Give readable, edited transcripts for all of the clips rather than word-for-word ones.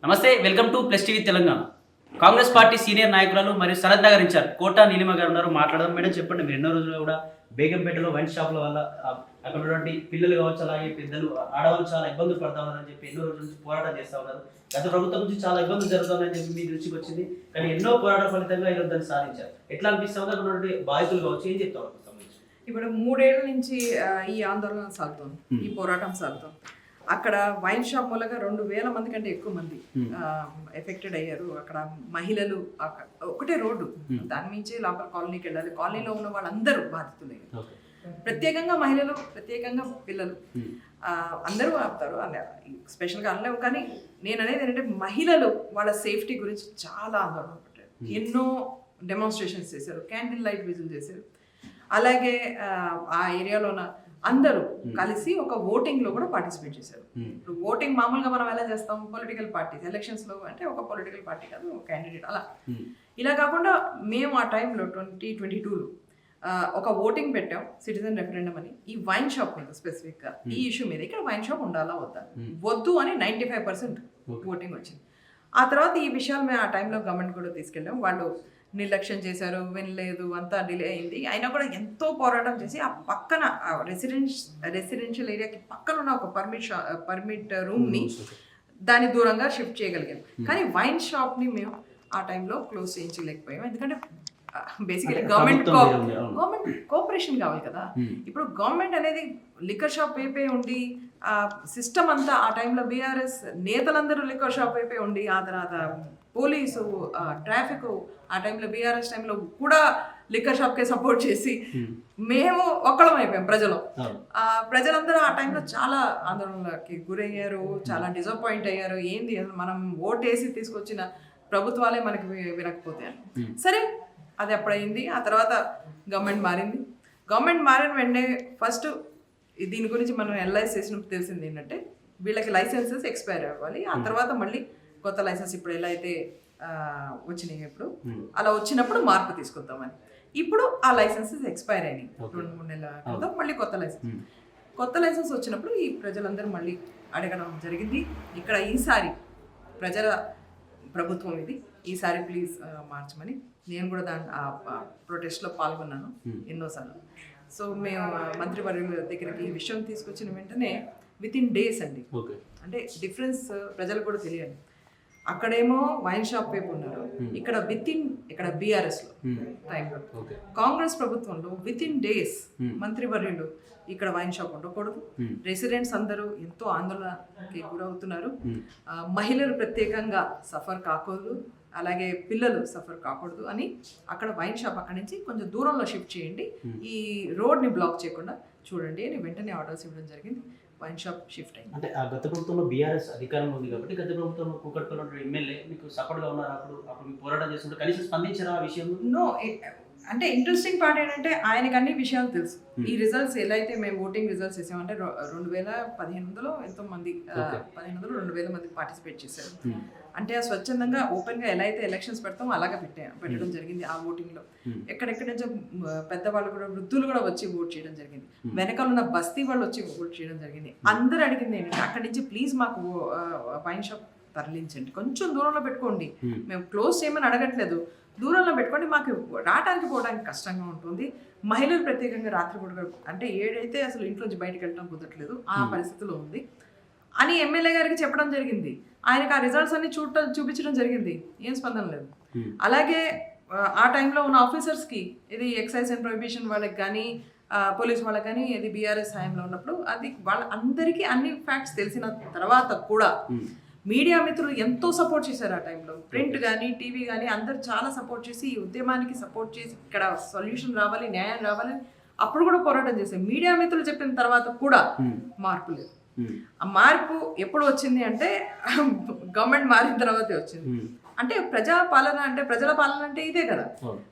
నమస్తే, welcome to plus TV Telangana. Congress party senior నాయకురాలు మరియు సనత్ నగర్ ఇన్ఛార్జ్ కోటా నీలిమ గారు ఉన్నారు. మాట్లాడదాం. మేడం చెప్పండి, మీరు ఎన్నో రోజులు కూడా బేగంపేటలో వైన్ షాపుల వల్ల అక్కడ ఉన్నటువంటి పిల్లలు కావచ్చు, అలాగే పెద్దలు ఆడవాళ్ళు చాలా ఇబ్బందులు పడతా ఉన్నారని చెప్పి ఎన్నో రోజుల నుంచి పోరాటం చేస్తూ ఉన్నారు. గత ప్రభుత్వం నుంచి చాలా ఇబ్బందులు జరుగుతున్నాయని చెప్పి మీ దృష్టికి వచ్చింది, కానీ ఎన్నో పోరాట ఫలితంగా ఈరోజు దాన్ని సాధించారు. ఎట్లా అనిపిస్తా ఉంది? అక్కడ ఉన్నటువంటి బాధితులు కావచ్చు, ఏం చెప్తా ఉన్నారు? ఇప్పుడు 3 ఏళ్ల నుంచి ఈ ఆందోళన సాగుతుంది, ఈ పోరాటం సాగుతుంది. అక్కడ వైన్ షాప్ మూలంగా 2,000 మంది కంటే ఎక్కువ మంది ఎఫెక్టెడ్ అయ్యారు. అక్కడ మహిళలు, ఒకటే రోడ్డు, దాని మించి లోపల కాలనీకి వెళ్ళాలి. కాలనీలో ఉన్న వాళ్ళందరూ బాధితులయ్యారు. ప్రత్యేకంగా మహిళలు, ప్రత్యేకంగా పిల్లలు, అందరూ ఆపుతారు స్పెషల్గా అనలేము. కానీ నేను అనేది ఏంటంటే మహిళలు వాళ్ళ సేఫ్టీ గురించి చాలా ఆందోళన పడ్డారు. ఎన్నో డెమాన్స్ట్రేషన్స్ చేశారు, క్యాండిల్ లైట్ విజిల్ చేశారు. అలాగే ఆ ఏరియాలోన అందరూ కలిసి ఒక ఓటింగ్ లో కూడా పార్టిసిపేట్ చేశారు. ఇప్పుడు ఓటింగ్ మామూలుగా మనం ఎలా చేస్తాం, పొలిటికల్ పార్టీస్ ఎలక్షన్స్ లో అంటే ఒక పొలిటికల్ పార్టీ కాదు, ఒక క్యాండిడేట్ అలా. ఇలా కాకుండా మేము ఆ టైంలో 2022లో ఒక ఓటింగ్ పెట్టాం, సిటిజన్ రెఫరెండం అని, ఈ వైన్ షాప్ మీద స్పెసిఫిక్ గా ఈ ఇష్యూ మీద. ఇక్కడ వైన్ షాప్ ఉండాలా వద్దా, వద్దు అని 95% ఓటింగ్ వచ్చింది. ఆ తర్వాత ఈ విషయాలు మేము ఆ టైంలో గవర్నమెంట్ కూడా తీసుకెళ్ళాం. వాళ్ళు నిర్లక్ష్యం చేశారు, వినలేదు, అంతా డిలే అయింది. అయినా కూడా ఎంతో పోరాటం చేసి ఆ పక్కన రెసిడెన్షియల్ ఏరియాకి పక్కన ఉన్న ఒక పర్మిట్ రూమ్ని దాని దూరంగా షిఫ్ట్ చేయగలిగాం. కానీ వైన్ షాప్ని మేము ఆ టైంలో క్లోజ్ చేయించలేకపోయాం. ఎందుకంటే బేసికలీ గవర్నమెంట్ కోఆపరేషన్ కావాలి కదా. ఇప్పుడు గవర్నమెంట్ అనేది లిక్కర్ షాప్ వైపే ఉండి సిస్టమ్ అంతా ఆ టైంలో బీఆర్ఎస్ నేతలందరూ లిక్కర్ షాప్ వైపే ఉండి, ఆ తర్వాత పోలీసు, ట్రాఫిక్, ఆ టైంలో బీఆర్ఎస్ టైంలో కూడా లిక్కర్ షాప్కే సపోర్ట్ చేసి మేము ఒక్కళ్ళం అయిపోయాం. ప్రజలందరూ ఆ టైంలో చాలా ఆందోళనకి గురయ్యారు, చాలా డిసప్పాయింట్ అయ్యారు. ఏంది మనం ఓటేసి తీసుకొచ్చిన ప్రభుత్వాలే మనకి వినకపోతే అని. సరే, అది అప్పుడైంది. ఆ తర్వాత గవర్నమెంట్ మారింది. గవర్నమెంట్ మారిన వెంటనే ఫస్ట్ దీని గురించి మనం ఎల్ఐసి చేసినప్పుడు తెలిసింది ఏంటంటే వీళ్ళకి లైసెన్సెస్ ఎక్స్పైర్ అవ్వాలి. ఆ తర్వాత మళ్ళీ కొత్త లైసెన్స్ ఇప్పుడు ఎలా అయితే వచ్చినాయి, ఇప్పుడు అలా వచ్చినప్పుడు మార్పు తీసుకొద్దామని. ఇప్పుడు ఆ లైసెన్సెస్ ఎక్స్పైర్ అయినాయి 2-3 నెలల క్రితం. మళ్ళీ కొత్త లైసెన్స్ వచ్చినప్పుడు ఈ ప్రజలందరూ మళ్ళీ అడగడం జరిగింది. ఇక్కడ ఈసారి ప్రజల ప్రభుత్వం ఇది, ఈసారి ప్లీజ్ మార్చమని. నేను కూడా ప్రొటెస్ట్లో పాల్గొన్నాను ఎన్నోసార్లు. సో మేము మంత్రివర్యుల దగ్గరికి ఈ విషయం తీసుకొచ్చిన వెంటనే వితిన్ డేస్ అండి, అంటే డిఫరెన్స్ ప్రజలకు కూడా తెలియాలి. అక్కడేమో వైన్ షాప్ వైపు ఉన్నారు, ఇక్కడ బీఆర్ఎస్ లో టైంలో కాంగ్రెస్ ప్రభుత్వంలో వితిన్ డేస్ మంత్రివర్యులు ఇక్కడ వైన్ షాప్ ఉండకూడదు, రెసిడెంట్స్ అందరూ ఎంతో ఆందోళనకి గురవుతున్నారు, మహిళలు ప్రత్యేకంగా సఫర్ కాకూడదు, అలాగే పిల్లలు సఫర్ కాకూడదు అని అక్కడ వైన్ షాప్ అక్కడి నుంచి కొంచెం దూరంలో షిఫ్ట్ చేయండి, ఈ రోడ్ని బ్లాక్ చేయకుండా చూడండి అని వెంటనే ఆర్డర్స్ ఇవ్వడం జరిగింది. వైన్ షాప్ షిఫ్ట్ అయింది. అంటే ఆ గత ప్రభుత్వంలో బీఆర్ఎస్ అధికారంలో ఉంది కాబట్టి గత ప్రభుత్వంలో కూకట్పల్లి ఎమ్మెల్యే మీకు సపోర్ట్గా ఉన్నారు. అప్పుడు మీకు పోరాటం చేస్తుంటే కనీసం స్పందించారా ఆ విషయం? నో. అంటే ఇంట్రెస్టింగ్ పార్ట్ ఏంటంటే ఆయనకు అన్ని విషయాలు తెలుసు. ఈ రిజల్ట్స్ ఎలా అయితే మేము ఓటింగ్ రిజల్ట్స్ వేసామంటే 2015లో ఎంతో మంది 2000 మంది పార్టిసిపేట్ చేశారు. అంటే ఆ స్వచ్ఛందంగా ఓపెన్ గా ఎలా అయితే ఎలక్షన్స్ పెడతామో అలాగా పెట్టడం జరిగింది. ఆ ఓటింగ్ లో ఎక్కడెక్కడి నుంచో పెద్దవాళ్ళు కూడా, వృద్ధులు కూడా వచ్చి ఓట్ చేయడం జరిగింది. వెనకాల ఉన్న బస్తీ వాళ్ళు వచ్చి ఓట్ చేయడం జరిగింది. అందరూ అడిగింది ఏంటంటే అక్కడి నుంచి ప్లీజ్ మాకు వైన్ షాప్ తరలించండి, కొంచెం దూరంలో పెట్టుకోండి, మేము క్లోజ్ చేయమని అడగట్లేదు, దూరంలో పెట్టుకోండి, మాకు రావడానికి పోవడానికి కష్టంగా ఉంటుంది, మహిళలు ప్రత్యేకంగా రాత్రిపూట అంటే ఏడైతే అసలు ఇంట్లోంచి బయటకు వెళ్ళడం కుదరట్లేదు, ఆ పరిస్థితిలో ఉంది అని ఎమ్మెల్యే గారికి చెప్పడం జరిగింది. ఆయనకు ఆ రిజల్ట్స్ అన్ని చూపించడం జరిగింది. ఏం స్పందన లేదు. అలాగే ఆ టైంలో ఉన్న ఆఫీసర్స్కి, ఇది ఎక్సైజ్ అండ్ ప్రొహిబిషన్ వాళ్ళకి కానీ పోలీస్ వాళ్ళకి కానీ, ఇది బీఆర్ఎస్ హయాంలో ఉన్నప్పుడు అది వాళ్ళందరికీ అన్ని ఫ్యాక్ట్స్ తెలిసిన తర్వాత కూడా మీడియా మిత్రులు ఎంతో సపోర్ట్ చేశారు. ఆ టైంలో ప్రింట్ కానీ టీవీ కానీ అందరు చాలా సపోర్ట్ చేసి ఈ ఉద్యమానికి సపోర్ట్ చేసి ఇక్కడ సొల్యూషన్ రావాలి, న్యాయం రావాలి, అప్పుడు కూడా పోరాటం చేశారు. మీడియా మిత్రులు చెప్పిన తర్వాత కూడా మార్పు లేదు. ఆ మార్పు ఎప్పుడు వచ్చింది అంటే గవర్నమెంట్ మారిన తర్వాతే వచ్చింది. అంటే ప్రజల పాలన అంటే ఇదే కదా.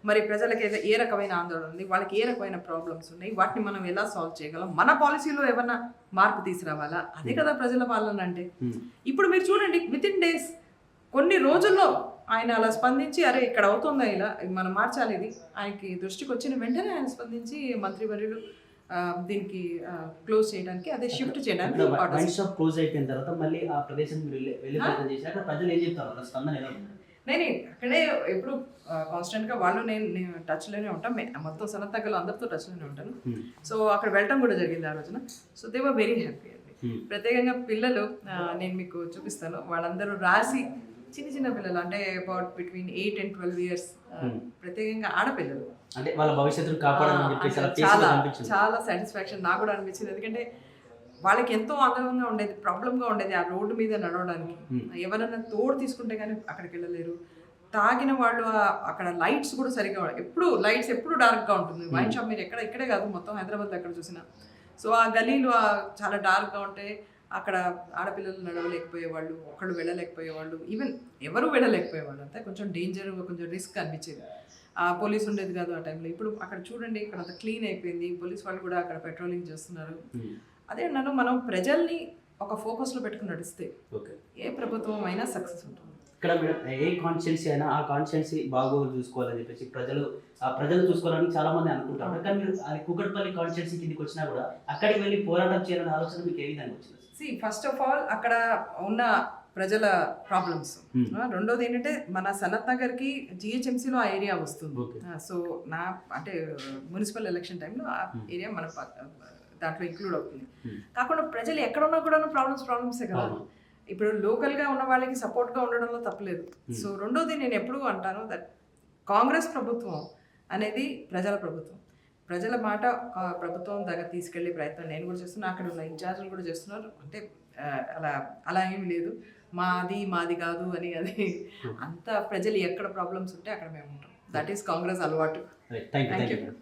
మరి ప్రజలకి ఏ రకమైన ఆందోళన ఉంది, వాళ్ళకి ఏ రకమైన ప్రాబ్లమ్స్ ఉన్నాయి, వాటిని మనం ఎలా సాల్వ్ చేయగలం, మన పాలసీలో ఏమన్నా మార్పు తీసుకురావాలా, అదే కదా ప్రజల పాలన అంటే. ఇప్పుడు మీరు చూడండి, వితిన్ డేస్, కొన్ని రోజుల్లో ఆయన అలా స్పందించి, అరే ఇక్కడ అవుతుందా, ఇలా మనం మార్చాలి, ఇది ఆయనకి దృష్టికి వచ్చిన వెంటనే ఆయన స్పందించి మంత్రివర్యులు దీనికి క్లోజ్ చేయడానికి అదే షిఫ్ట్ చేయడానికి అక్కడ orders. వైన్ షాప్ క్లోజ్ అయిపోయిన తర్వాత మళ్ళీ ఆ ప్రదేశం వెళ్ళి ప్రయత్నం చేసి అక్కడ ప్రజలు ఏం చెప్తారు వాళ్ళ స్పందన ఎలా ఉంది? నేను అక్కడే ఎప్పుడు కాన్స్టెంట్గా వాళ్ళు నేను టచ్లోనే ఉంటాం. మొత్తం సనత్ నగర్లో అందరితో టచ్లోనే ఉంటాను. సో అక్కడ వెళ్ళటం కూడా జరిగింది ఆ రోజున. So they were very happy అండి. ప్రత్యేకంగా పిల్లలు నేను మీకు చూపిస్తాను. వాళ్ళందరూ రాసి చిన్న పిల్లలు అంటే అబౌట్ బిట్వీన్ 8 and 12 years, ప్రత్యేకంగా ఆడపిల్లలు, అంటే వాళ్ళ భవిష్యత్తును కాపాడాలని చెప్పేసి అలా face చాలా లో కనిపించింది. చాలా సాటిస్ఫాక్షన్ నాకు కూడా అనిపించింది. ఎందుకంటే వాళ్ళకి ఎంతో ఆనందంగా ఉండేది, ప్రాబ్లంగా ఉండేది ఆ రోడ్డు మీద నడవడానికి. ఎవరైనా తోడు తీసుకుంటే కానీ అక్కడికి వెళ్ళలేరు. తాగిన వాళ్ళు అక్కడ లైట్స్ కూడా సరిగ్గా ఎప్పుడు లైట్స్ ఎప్పుడు డార్క్గా ఉంటుంది. వైన్ షాప్ మీరు ఇక్కడే కాదు మొత్తం హైదరాబాద్లో ఎక్కడ చూసినా. సో ఆ గలీలు చాలా డార్క్గా ఉంటే అక్కడ ఆడపిల్లలు నడవలేకపోయేవాళ్ళు, ఒకళ్ళు వెళ్ళలేకపోయేవాళ్ళు, ఈవెన్ ఎవరు వెళ్ళలేకపోయేవాళ్ళు. అంతే కొంచెం డేంజర్, కొంచెం రిస్క్ అనిపించేది. పోలీస్ ఉండేది కాదు ఆ టైంలో. ఇప్పుడు అక్కడ చూడండి, ఇక్కడ అంత క్లీన్ అయిపోయింది. పోలీస్ వాళ్ళు కూడా అక్కడ పెట్రోలింగ్ చేస్తున్నారు. అదే అన్నాను, మనం ప్రజల్ని ఒక ఫోకస్లో పెట్టుకుని నడిస్తే ఏ ప్రభుత్వం అయినా సక్సెస్ ఉంటుంది. ఇక్కడ ఏ కాన్స్టిట్యున్సీ అయినా ఆ కాన్స్టిట్యున్సీ బాగోగులు చూసుకోవాలని చెప్పేసి ప్రజలు చూసుకోవాలని చాలా మంది అనుకుంటారు. కానీ మీరు అది కూకట్పల్లి కాన్స్టిట్యున్సీ కిందకి వచ్చినా కూడా అక్కడికి వెళ్ళి పోరాటం చేయాలనే ఆలోచన మీకు ఏ విధంగా వచ్చింది? ఫస్ట్ ఆఫ్ ఆల్ అక్కడ ఉన్న ప్రజల ప్రాబ్లమ్స్. రెండోది ఏంటంటే మన సనత్ నగర్కి జిహెచ్ఎంసీలో ఆ ఏరియా వస్తుంది. సో నా అంటే మున్సిపల్ ఎలక్షన్ టైంలో ఆ ఏరియా మన దాంట్లో ఇంక్లూడ్ అవుతుంది. కాకుండా ప్రజలు ఎక్కడున్నా కూడా ప్రాబ్లమ్సే కదా. ఇప్పుడు లోకల్గా ఉన్న వాళ్ళకి సపోర్ట్గా ఉండడంలో తప్పలేదు. సో రెండోది నేను ఎప్పుడూ అంటాను దట్ కాంగ్రెస్ ప్రభుత్వం అనేది ప్రజల ప్రభుత్వం. ప్రజల మాట ప్రభుత్వం దగ్గర తీసుకెళ్లే ప్రయత్నం నేను కూడా చేస్తున్నాను. అక్కడ ఉన్న ఇన్ఛార్జీలు కూడా చేస్తున్నారు. అంటే అలా ఏమి లేదు, మాది కాదు అని. అది అంత ప్రజలు ఎక్కడ ప్రాబ్లమ్స్ ఉంటే అక్కడ మేము ఉంటాం. దట్ ఈస్ కాంగ్రెస్ అలవాటు. Thank you.